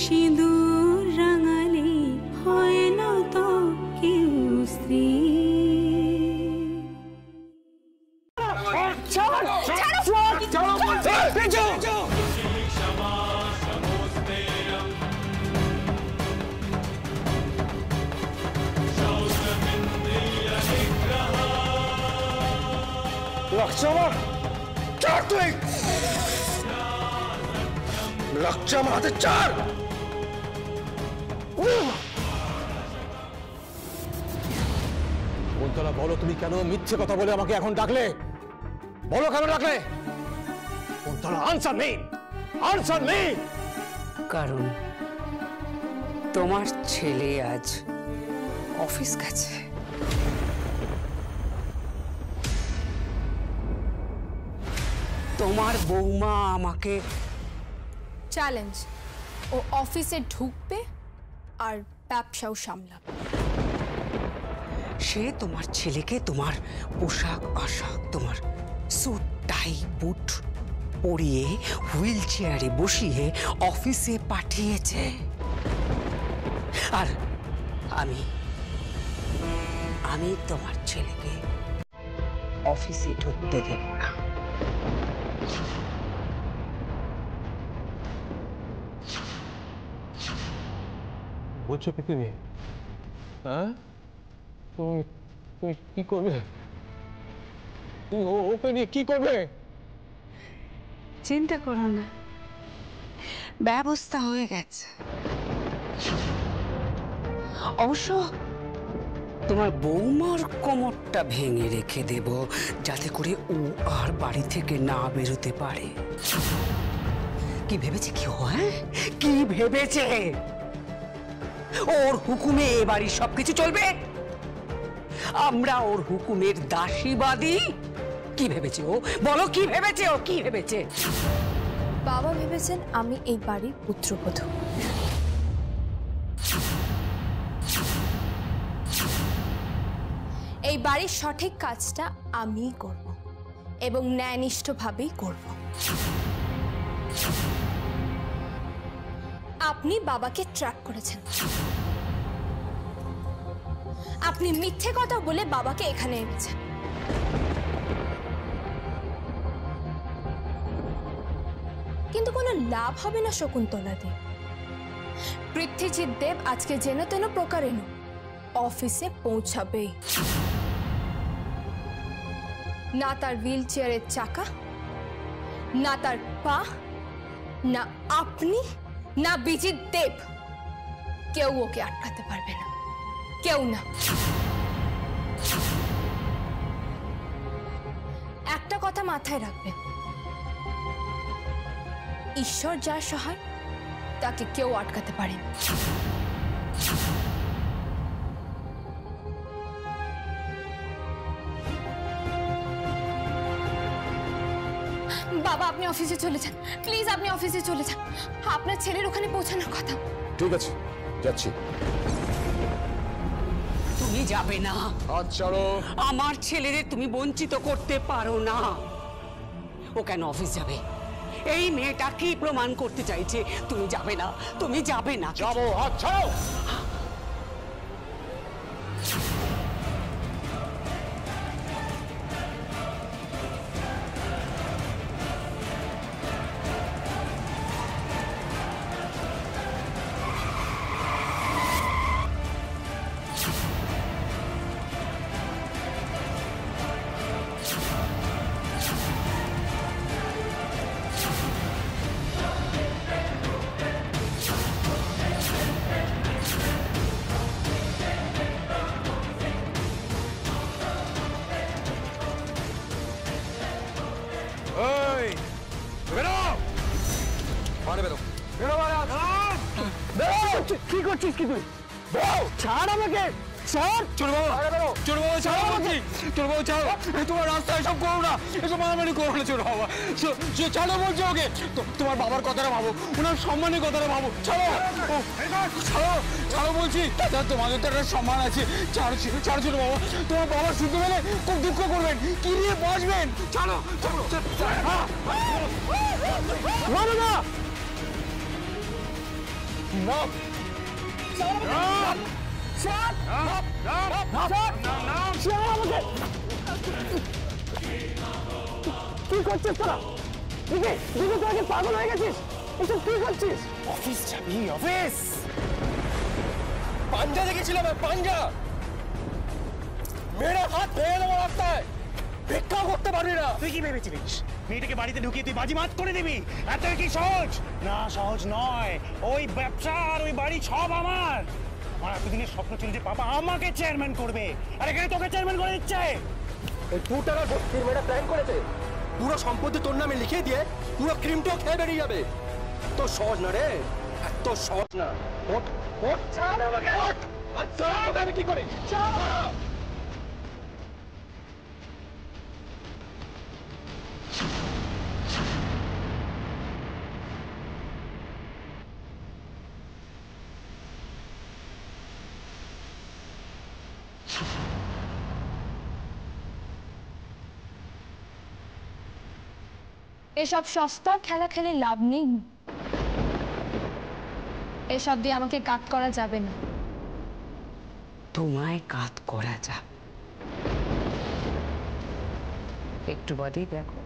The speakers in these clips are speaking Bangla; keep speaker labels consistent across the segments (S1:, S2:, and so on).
S1: সিঁদুর রাঙালে হয় না তো কেউ স্ত্রী।
S2: হাতে চার কুন্তলা, বলো তুমি কেন মিথ্যে কথা বলে আমাকে এখন ডাকলে? বলো কেন ডাকলে? Kuntala, answer me, answer me.
S3: কারণ তোমার ছেলে আজ অফিস গেছে। তোমার বৌমা আমাকে
S4: চ্যালেঞ্জ, ও অফিসে ঢুকবে আর ব্যবসাও সামলাবে।
S3: সে তোমার ছেলেকে তোমার পোশাক আশাক, তোমার স্যুট টাই বুট পরিয়ে হুইল চেয়ারে বসিয়ে অফিসে পাঠিয়েছে। আর আমি তোমার ছেলেকে অফিসে ঢুকতে দেব না।
S2: বলছো কি তুমি? হ্যাঁ, তুমি কি করবে? তুমি ওকে নিয়ে কি করবে?
S3: চিন্তা করো না, ব্যবস্থা হয়ে গেছে। অবশ্য তোমার বৌমার কোমরটা ভেঙে রেখে দেব, যাতে করে ও আর বাড়ি থেকে না বেরোতে পারে। কি ভেবেছে কি? হ্যাঁ, কি ভেবেছে? ওর হুকুমে এ বাড়ির সবকিছু চলবে, আমরা ওর হুকুমের দাসীবাদী। কি ভেবেছে ও? বলো, কি ভেবেছে ও? কি ভেবেছে?
S4: বাবা ভেবেছেন আমি এই বাড়ির পুত্রবধূ। এই বাড়ির সঠিক কাজটা আমিই করব এবং ন্যায়নিষ্ঠভাবেই করব। আপনি বাবাকে ট্র্যাক করেছেন, আপনি মিথ্যে কথা বলে বাবাকে এখানে এনেছেন। কিন্তু কোনো লাভ হবে না শকুন্তলা দেব। পৃথ্বীজিৎ দেব আজকে যেন তেন প্রকারে অফিসে পৌঁছাবে। না তার হুইল চেয়ারের চাকা, না তার পা, না আপনি, না বিজিৎ দেব, কেউ ওকে আটকাতে পারবে না, কেউ না। একটা কথা মাথায় রাখবেন, ঈশ্বর যার সহায় তাকে কেউ আটকাতে পারেন। বাবা, আপনি অফিসে চলে যান, প্লিজ আপনি অফিসে চলে যান। আপনার ছেলের ওখানে পৌঁছানোর কথা।
S2: ঠিক আছে, যাচ্ছি।
S3: তুমি যাবে না।
S2: হাত ছাড়ো।
S3: আমার ছেলেদের তুমি বঞ্চিত করতে পারো না। ও কেন অফিস যাবে? এই মেয়েটা কি প্রমাণ করতে চাইছে? তুমি যাবে না, তুমি যাবে না।
S2: যাবো, হাত ছাড়ো। কি করছিস কি তুই? ছাড় আমাকে, ছাড়। ছোট বাবু, ছোট বাবু ছাড়ো আমাকে, ছোট বাবু ছাড়ো। তোমার রাস্তায় এসব করো না, এসব মারামারি করো না ছোট বাবা। ছাড়ো বলছো ওকে। তোমার বাবার কথাটা ভাবো, ওনার সম্মানের কথাটা ভাবো। ছাড়ো, ছাড়ো, ছাড়ো বলছি। তোমাদের তো একটা সম্মান আছে। ছাড়ো, ছাড়ো ছোট বাবা। তোমার বাবা শুনতে পেলে খুব দুঃখ করবেন, কি নিয়ে বাঁচবেন। ছাড়ো, ছাড়ো, ছাড়ো না। কি করছিস তোরা? দিদি দিদি তোরা কি পাগল হয়ে গেছিস? এসব কি করছিস?
S5: অফিস যাবি? অফিস পাঞ্জা দেখেছিলাম, পাঞ্জা মেয়েরা হাত ভেঙে দেবো রাস্তায়, ভিক্ষা করতে পারবি না।
S6: তুই কি ভেবেছিলিস মেয়েটাকে বাড়িতে ঢুকিয়ে তুই বাজিমাত করে দিবি? এত কি সহজ? না, সহজ নয়। ওই ব্যবসা আর ওই বাড়ি সব আমার। আমার এতদিনের স্বপ্ন ছিল যে বাবা আমাকে চেয়ারম্যান করবে, আর এখানে তোকে চেয়ারম্যান করে দিচ্ছে।
S5: এই 2 টাকার বস্তির মেয়েটা প্ল্যান করেছে পুরো সম্পত্তি তোর নামে লিখে দিয়ে পুরো ক্রিমটাও খেয়ে বেরিয়ে যাবে। এত সহজ না রে, এত সহজ না। ওঠ ওঠ, ছাড় আমাকে, ওঠ। আচ্ছা আমি কি করি? ছাড়।
S7: এসব সস্তা খেলা খেলে লাভ নেই। এসব দিয়ে আমাকে কাট করা যাবে না।
S3: তোমায় কাত করা যাবে। একটু বাদেই দেখো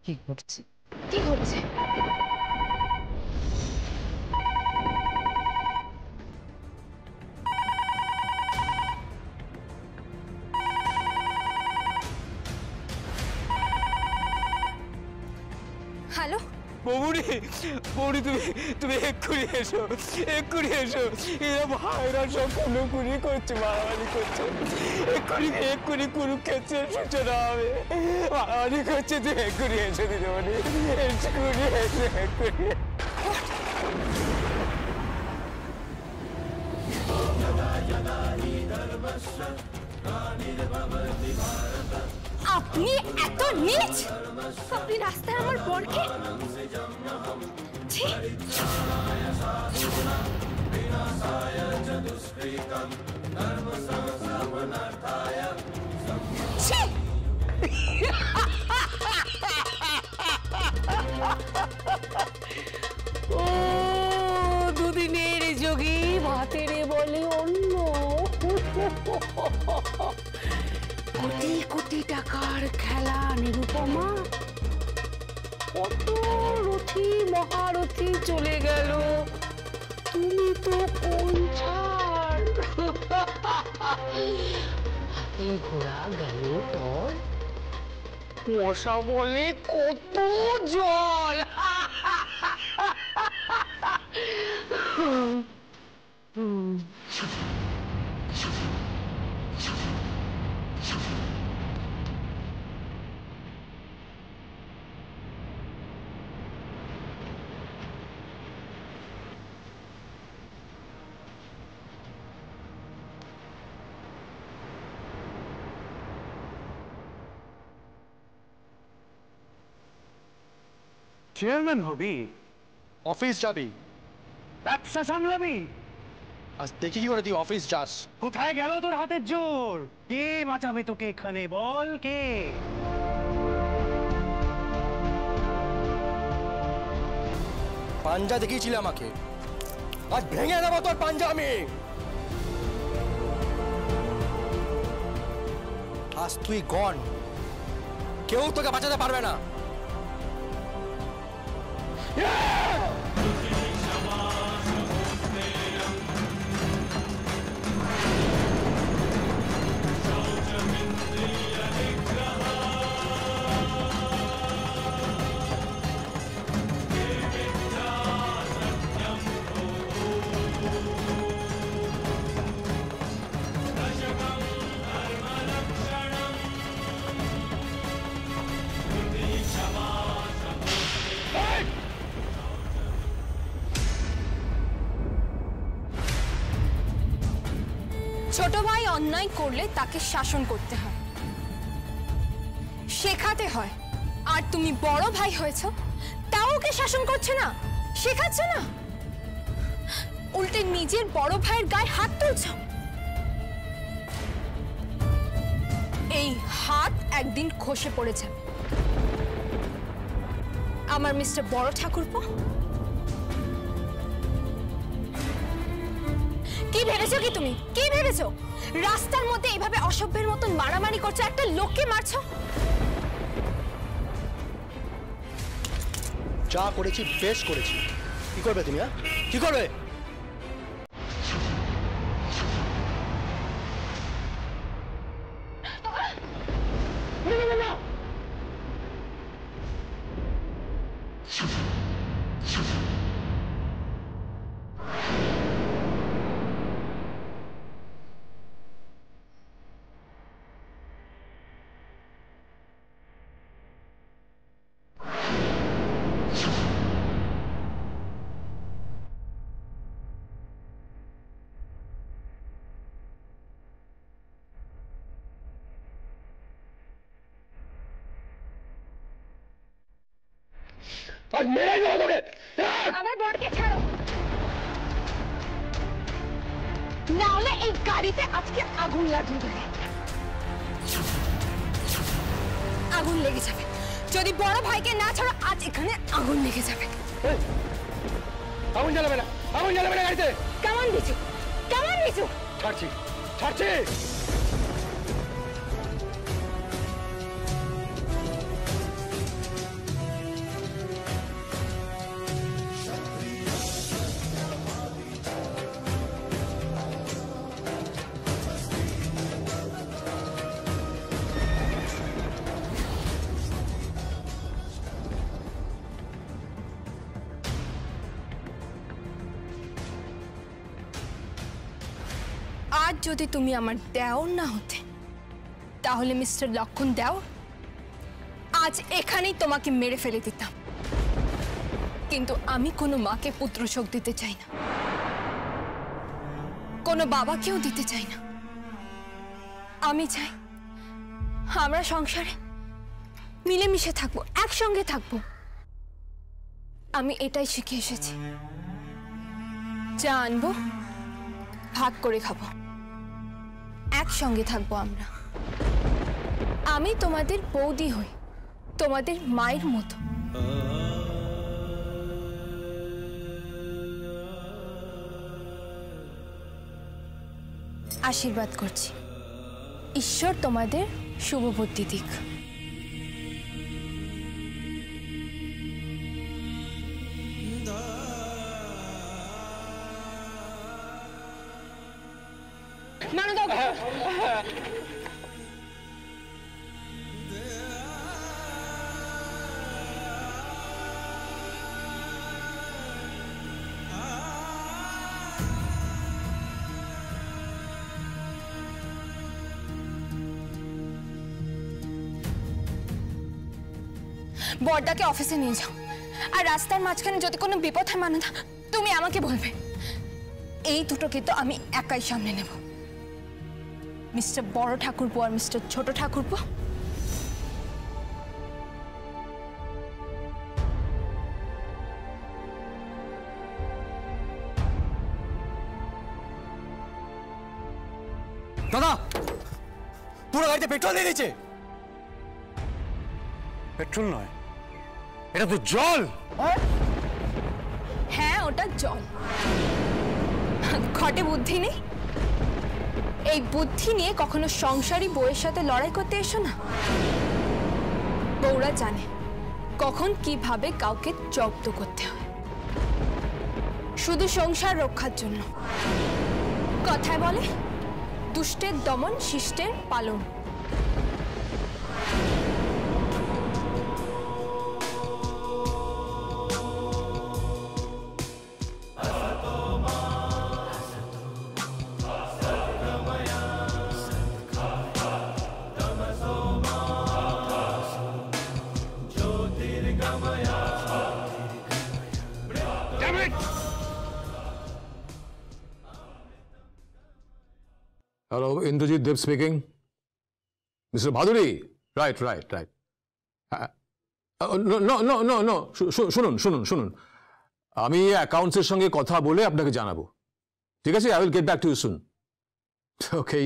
S3: কি করছে।
S7: কি হচ্ছে?
S4: হ্যালো
S2: বৌদি বৌদি তুমি এক্ষুনি এসো, এক্ষুনি এসো। এরা ভাইরা সব কুলুকুলি করছে, মারামারি করছে। এক্ষুনি কুরুক্ষেত্রের সূচনা হবে। মারামারি করছে, তুই এক্ষুনি এসো দিদিমণি, এক্ষুনি এসো, এক্ষুনি।
S4: আপনি এত নীচ? আপনি রাস্তায় আমার বরকে ছি! ছি!
S3: ও দুদিনের যোগী ভাতেরে বলে অন্য। কোটি কোটি টাকার খেলা নিরুপমা, কত রথী মহারথী চলে গেল, তুমি তো কোন ছাড়। এই ঘোড়া গেল তোর, মশা বলে কত জল।
S6: চেয়ারম্যান হবি?
S5: অফিস যাবি?
S6: ব্যবসা সামলাবি?
S5: আজ দেখি কি করে তুই অফিস যাস।
S6: কোথায় গেল তোর হাতের জোর? কে বাঁচাবে তোকে এখানে, বল কে?
S5: পাঞ্জা দেখিয়েছিলে আমাকে, আজ ভেঙে দেবো তোর পাঞ্জা আমি। আজ তুই গন, কেউ তোকে বাঁচাতে পারবে না।
S4: ছোট ভাই অন্যায় করলে তাকে শাসন করতে হয়, শেখাতে হয়। আর তুমি বড় ভাই হয়েছো, তাও ওকে শাসন করছো না, শেখাচ্ছ না, উল্টে নিজের বড় ভাইয়ের গায়ে হাত তুলছ। এই হাত একদিন খসে পড়ে যাবে। আমার মিস্টার বড় ঠাকুরপো, কি ভেবেছো কি তুমি? কি ভেবেছো? রাস্তার মধ্যে এইভাবে অসভ্যের মতন মারামারি করছো, একটা লোককে মারছো।
S5: যা করেছি বেশ করেছি। কি করবে তুমি? কি করবে?
S7: আমার বোনকে ছাড়ো, না হলে এই গাড়িতে আজকে আগুন লাগিয়ে দেবে।
S4: আগুন লেগে যাবে যদি বড় ভাইকে না ছাড়ো। আজ এখানে আগুন লেগে যাবে।
S5: আগুন জ্বালাবে না, আগুন জ্বালাবে না গাড়িতে।
S4: কেমন দিছো? কেমন দিছো?
S5: ছাড়ছি, ছাড়ছি।
S4: আজ যদি তুমি আমার দেওর না হতে, তাহলে মিস্টার লক্ষণ দেওর আজ এখানেই তোমাকে মেরে ফেলে দিতাম। কিন্তু আমি কোনো মাকে পুত্র শোক দিতে চাই না, কোনো বাবাকেও দিতে চাই না। আমি চাই আমরা সংসারে মিলেমিশে থাকবো, একসঙ্গে থাকবো। আমি এটাই শিখে এসেছি। যা আনবো ভাগ করে খাবো, একসঙ্গে থাকবো আমরা। আমি তোমাদের বৌদি হই, তোমাদের মায়ের মতো। আশীর্বাদ করছি, ঈশ্বর তোমাদের শুভ বুদ্ধি দিক। বড়দাকে অফিসে নিয়ে যাও, আর রাস্তার মাঝখানে যদি কোনো বিপদ হয় মানদা, তুমি আমাকে বলবে। এই দুটোকে তো আমি একাই সামনে নেব। মিস্টার বড় ঠাকুরপো আর মিস্টার ছোট ঠাকুরপো
S5: দাদা, পুরো গাড়িতে পেট্রোল দিয়ে দিয়েছে।
S2: পেট্রোল নয়, এটা তো জল।
S4: হ্যাঁ, ওটা জল। ঘটে বুদ্ধি নেই? এই বুদ্ধি নিয়ে কখনো সংসারী বউয়ের সাথে লড়াই করতে এসো না। বউরা জানে কখন কিভাবে কাউকে জব্দ করতে হয়, শুধু সংসার রক্ষার জন্য। কথায় বলে, দুষ্টের দমন, শিষ্টের পালন।
S8: Hello, Indrajit Dev speaking. Mr. Bhaduri, right. No. শুনুন। আমি অ্যাকাউন্টসের সঙ্গে কথা বলে আপনাকে জানাবো। ঠিক আছে? I will get back to you soon. Okay.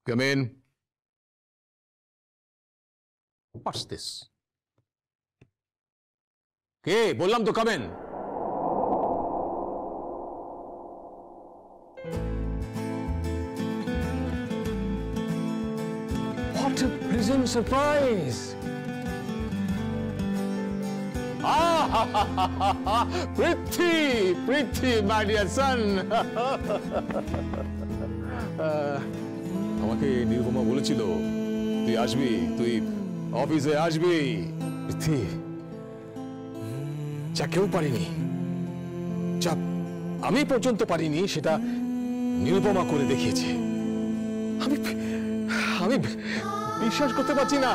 S8: Come in. What's this? কে? বললাম তো come in. Surprise! Prithvi, Prithvi, my dear son. আমাকে নিরুপমা বলেছিল তুই আসবি, তুই অফিসে আসবি। পৃথ্বী, যা কেউ পারিনি, যা আমি পর্যন্ত পারিনি, সেটা নিরুপমা করে দেখিয়েছে। আমি আমি বিশ্বাস করতে পারছি না।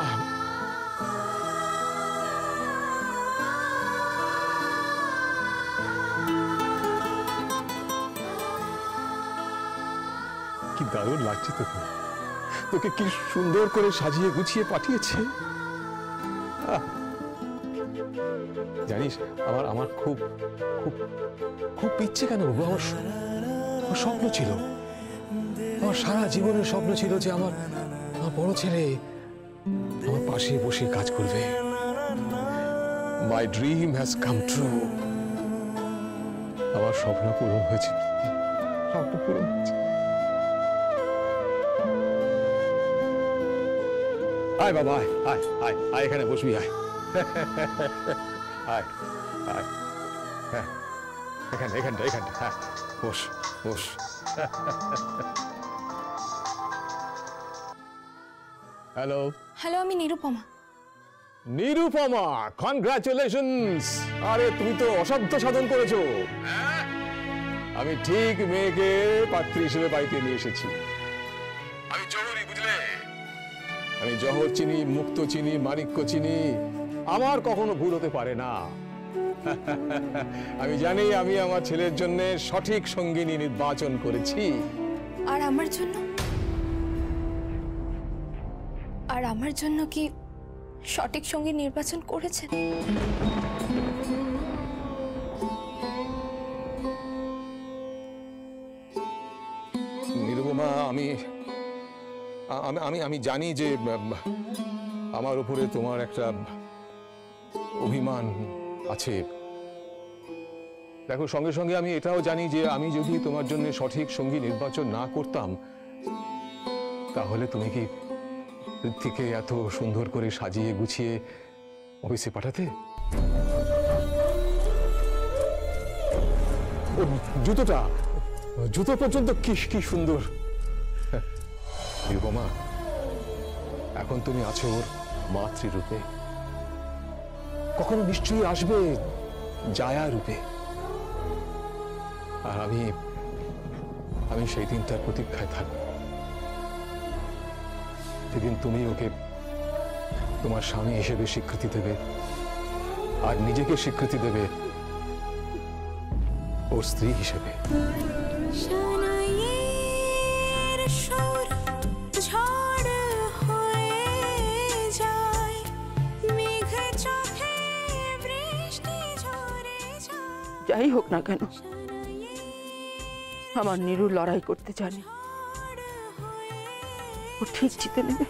S8: কি দারুণ লাগছে তোকে, তোকে কি সুন্দর করে সাজিয়ে গুছিয়ে পাঠিয়েছে। জানিস আমার আমার খুব খুব খুব ইচ্ছে কেন বাবু, আমার স্বপ্ন ছিল, আমার সারা জীবনের স্বপ্ন ছিল যে আমার আমার বড় ছেলে আমার পাশে বসে কাজ করবে। My dream has come true. আমার স্বপ্ন পূরণ হয়েছে, স্বপ্ন পূরণ হয়েছে। আয় বাবা, আয় আয় আয় আয়, এখানে বসবি, আয় আয় আয়, হ্যাঁ এখানটা, হ্যাঁ বস বস। হ্যালো
S4: হ্যালো, আমি নিরুপমা।
S8: নিরুপমা, কনগ্রাচুলেশনস! আরে তুমি তো অসাধ্য সাধন করেছো। আমি ঠিক মেয়েকে পাত্রী হিসেবে বাড়িতে নিয়ে এসেছি। আমি জহরি, বুঝলে? আমি জহর চিনি, মুক্ত চিনি, মাণিক্য চিনি, আমার কখনো ভুল হতে পারে না। আমি জানি আমি আমার ছেলের জন্য সঠিক সঙ্গিনী নির্বাচন করেছি।
S4: আর আমার জন্য? আর আমার জন্য কি সঠিক সঙ্গী নির্বাচন করেছেন?
S8: নিরুপমা, আমি আমি আমি জানি যে আমার উপরে তোমার একটা অভিমান আছে। দেখো, সঙ্গে সঙ্গে আমি এটাও জানি যে আমি যদি তোমার জন্য সঠিক সঙ্গী নির্বাচন না করতাম, তাহলে তুমি কি পৃথ্বীকে এত সুন্দর করে সাজিয়ে গুছিয়ে অফিসে পাঠাতে? জুতোটা, জুতো পর্যন্ত কি কি সুন্দর। নিরুপমা, এখন তুমি আছো ওর মাতৃরূপে, কখনো নিশ্চয়ই আসবে জায়া রূপে। আর আমি সেই দিনটার প্রতীক্ষায় থাকব, সেদিন তুমি ওকে তোমার স্বামী হিসেবে স্বীকৃতি দেবে আর নিজেকে স্বীকৃতি দেবে ওর স্ত্রী হিসেবে।
S9: যাই হোক না কেন, আমার নিরু লড়াই করতে জানে, ও ঠিক জিতে নেবে।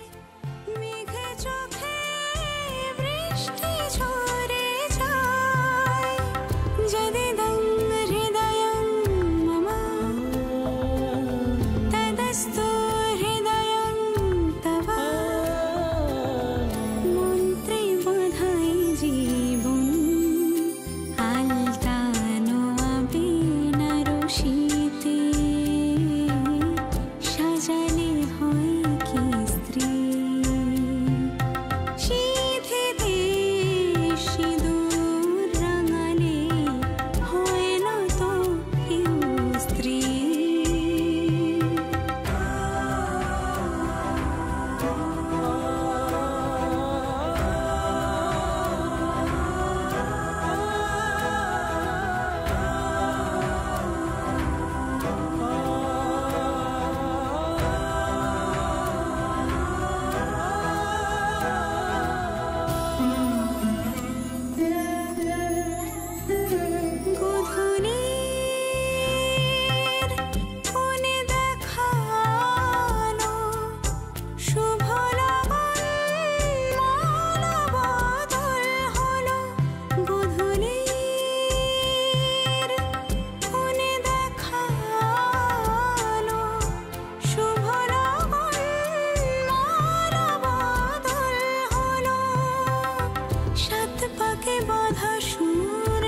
S1: সাজালে হয় কি স্ত্রী। থাকে বাধা সুর